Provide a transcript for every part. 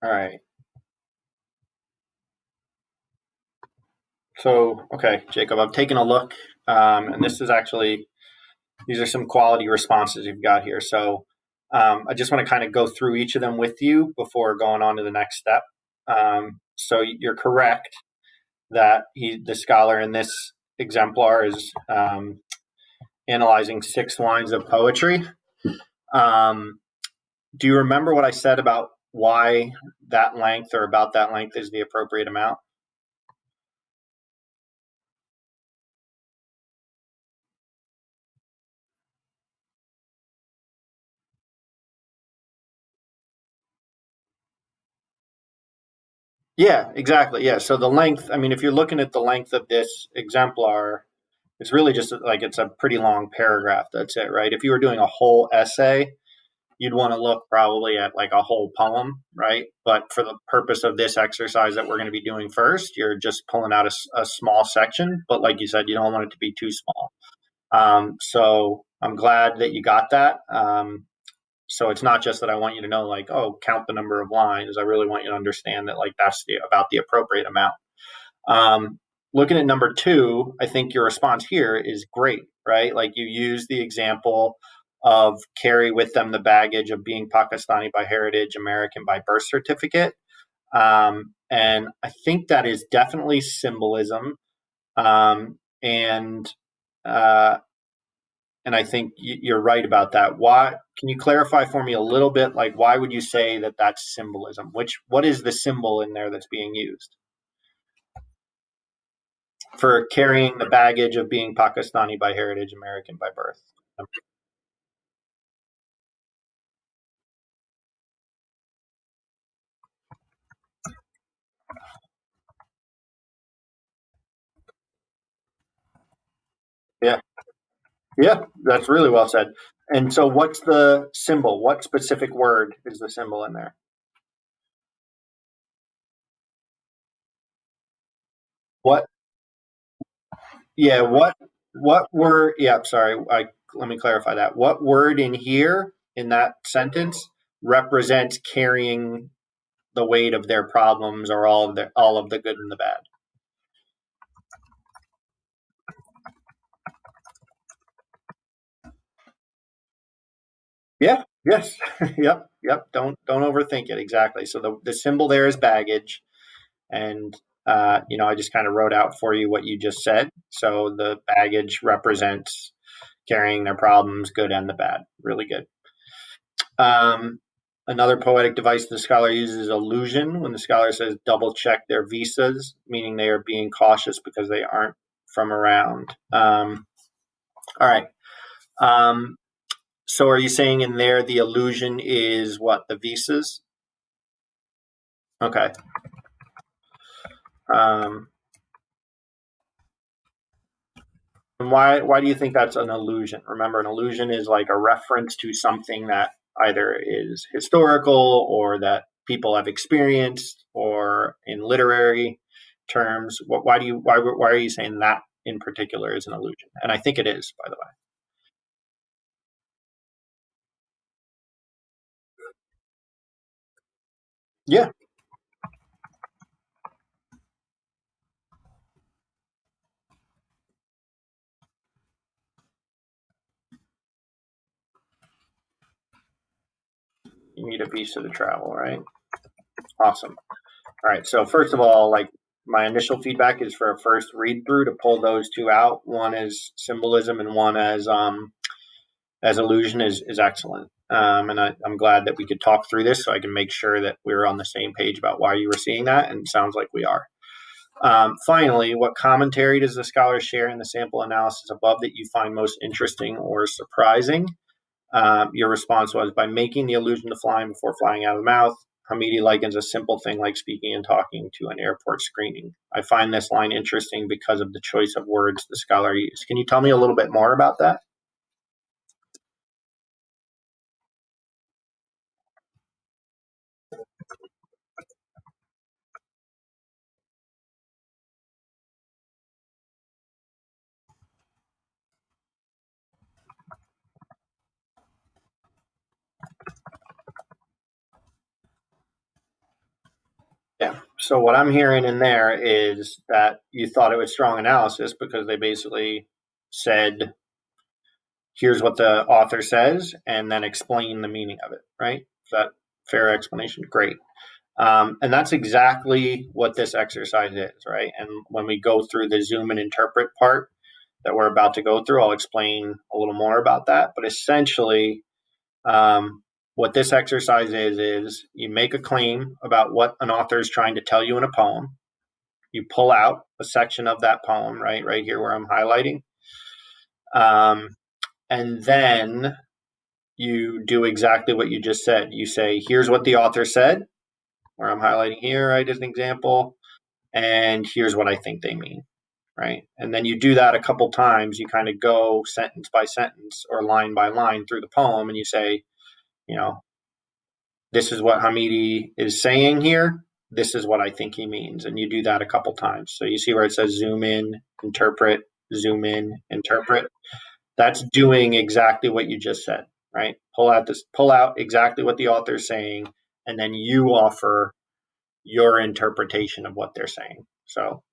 All right. So, okay, Jacob, I'm taking a look, and this is actually these are some quality responses you've got here. So, I just want to kind of go through each of them with you before going on to the next step. So, you're correct that the scholar in this exemplar is analyzing 6 lines of poetry. Um, do you remember what I said about why that length or about that length is the appropriate amount? Yeah, exactly. Yeah. So the length, I mean, if you're looking at the length of this exemplar, it's really just like it's a pretty long paragraph. That's it, right? If you were doing a whole essay, you'd want to look probably at like a whole poem, right? But for the purpose of this exercise that we're going to be doing first, you're just pulling out a small section. But like you said, you don't want it to be too small. So I'm glad that you got that. So it's not just that I want you to know, like, oh, count the number of lines. I really want you to understand that, like, that's about the appropriate amount. Um, Looking at number two, I think your response here is great, right? Like you use the example of carry with them the baggage of being Pakistani by heritage, American by birth certificate. And I think that is definitely symbolism. Um, and uh, and I think you're right about that. Why? Can you clarify for me a little bit? Like, why would you say that that's symbolism? What is the symbol in there that's being used for carrying the baggage of being Pakistani by heritage, American by birth? Yeah, yeah, that's really well said. And so, what's the symbol? What specific word is the symbol in there? What? Yeah, what word? Yeah, sorry. Let me clarify that. What word in here in that sentence represents carrying the weight of their problems or all of the good and the bad? Yeah. Yes. Yep. Yep. Don't overthink it. Exactly. So the symbol there is baggage, and I just kind of wrote out for you what you just said. So the baggage represents carrying their problems, good and the bad. Really good. Um, Another poetic device the scholar uses is allusion. When the scholar says double check their visas, meaning they are being cautious because they aren't from around. All right. Um, so are you saying in there the illusion is what, the visas? Okay. Um, and why do you think that's an illusion? Remember, an illusion is like a reference to something that either is historical or that people have experienced, or in literary terms. Why are you saying that in particular is an illusion? And I think it is, by the way. Yeah, you need a visa to travel, right? Awesome. All right. So first of all, like my initial feedback is for a first read through to pull those two out. One is symbolism and one as illusion is excellent. And I'm glad that we could talk through this so I can make sure that we were on the same page about why you were seeing that, and it sounds like we are. Finally, what commentary does the scholar share in the sample analysis above that you find most interesting or surprising? Your response was by making the allusion to flying before flying out of the mouth. Hamidi likens a simple thing like speaking and talking to an airport screening. I find this line interesting because of the choice of words the scholar used. Can you tell me a little bit more about that? So what I'm hearing in there is that you thought it was strong analysis because they basically said, here's what the author says, and then explain the meaning of it, right? Is that fair explanation? Great. And that's exactly what this exercise is, right? And when we go through the zoom and interpret part that we're about to go through, I'll explain a little more about that. But essentially, what this exercise is you make a claim about what an author is trying to tell you in a poem. You pull out a section of that poem, right here where I'm highlighting. And then you do exactly what you just said. You say, here's what the author said, where I'm highlighting here, right, as an example, and here's what I think they mean, right? And then you do that a couple times. You kind of go sentence by sentence or line by line through the poem, and you say, you know, this is what Hamidi is saying here. This is what I think he means. And you do that a couple times. So you see where it says zoom in, interpret, zoom in, interpret. That's doing exactly what you just said, right? Pull out exactly what the author is saying, and then you offer your interpretation of what they're saying. So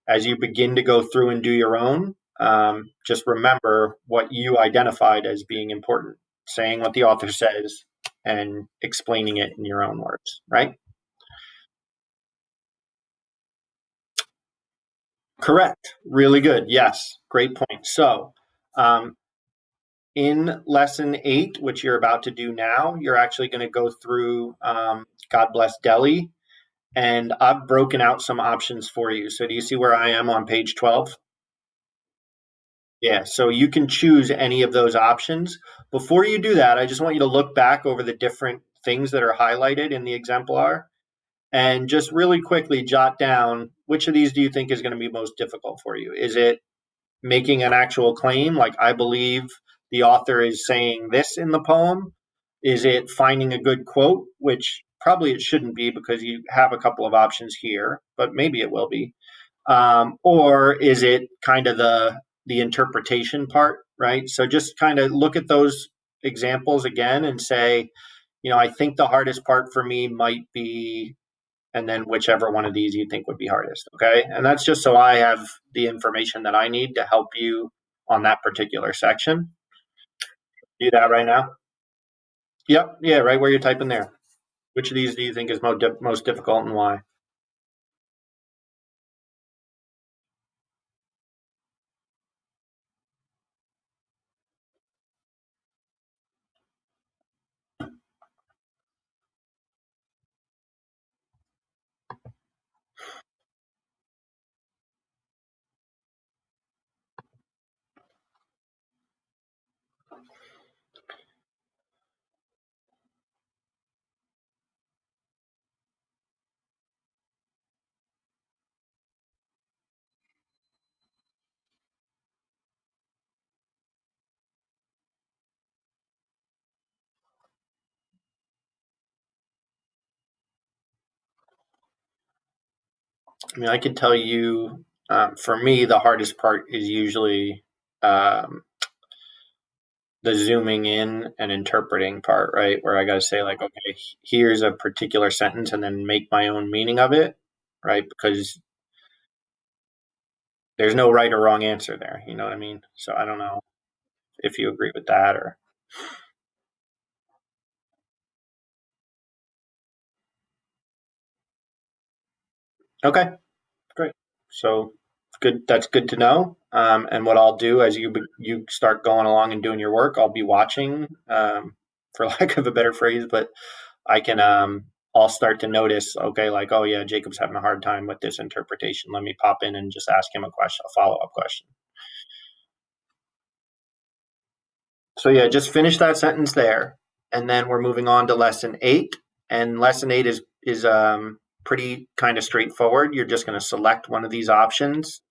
as you begin to go through and do your own, just remember what you identified as being important, saying what the author says and explaining it in your own words, right? Correct. Really good. Yes. Great point. So, in lesson 8, which you're about to do now, you're actually going to go through God Bless Delhi, and I've broken out some options for you. So, do you see where I am on page 12? Yeah, so you can choose any of those options. Before you do that, I just want you to look back over the different things that are highlighted in the exemplar and just really quickly jot down which of these do you think is going to be most difficult for you? Is it making an actual claim, like I believe the author is saying this in the poem? Is it finding a good quote, which probably it shouldn't be because you have a couple of options here, but maybe it will be. Or is it kind of the interpretation part, right? So just kind of look at those examples again and say, I think the hardest part for me might be, and then whichever one of these you think would be hardest. Okay. And that's just so I have the information that I need to help you on that particular section. Do that right now. Yep. Yeah. Right where you're typing there. Which of these do you think is most difficult and why? I mean, I can tell you, for me, the hardest part is usually um, the zooming in and interpreting part, right? Where I got to say, like, okay, here's a particular sentence and then make my own meaning of it, right? Because there's no right or wrong answer there. You know what I mean? So I don't know if you agree with that or. Okay, great. So good. That's good to know. And what I'll do as you start going along and doing your work, I'll be watching, for lack of a better phrase, but I can I'll start to notice, okay, like, oh yeah, Jacob's having a hard time with this interpretation. Let me pop in and just ask him a question, a follow-up question. So yeah, just finish that sentence there, and then we're moving on to lesson 8. And lesson 8 is pretty kind of straightforward. You're just going to select one of these options,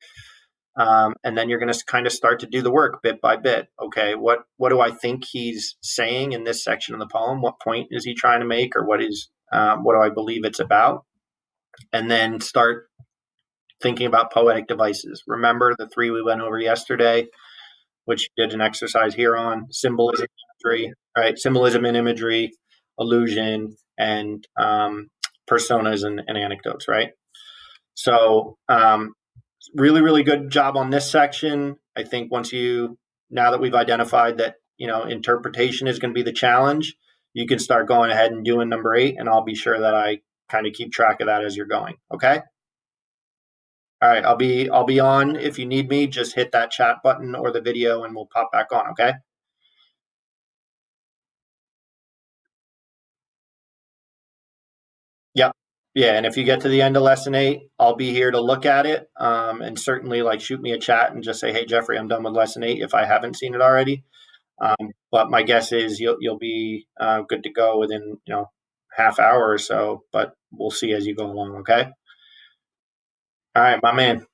and then you're going to kind of start to do the work bit by bit. Okay, what do I think he's saying in this section of the poem? What point is he trying to make, or what do I believe it's about? And then start thinking about poetic devices. Remember the 3 we went over yesterday, which you did an exercise here on: symbolism, imagery, right? Symbolism and imagery, illusion, and personas and anecdotes, right? So really, really good job on this section. I think now that we've identified that, interpretation is going to be the challenge, you can start going ahead and doing number 8, and I'll be sure that I kind of keep track of that as you're going. Okay. All right. I'll be on. If you need me, just hit that chat button or the video and we'll pop back on. Okay. Yep. Yeah. And if you get to the end of lesson 8, I'll be here to look at it. And certainly like shoot me a chat and just say, hey, Jeffrey, I'm done with lesson 8 if I haven't seen it already. But my guess is you'll be good to go within half hour or so. But we'll see as you go along. Okay. All right, my man.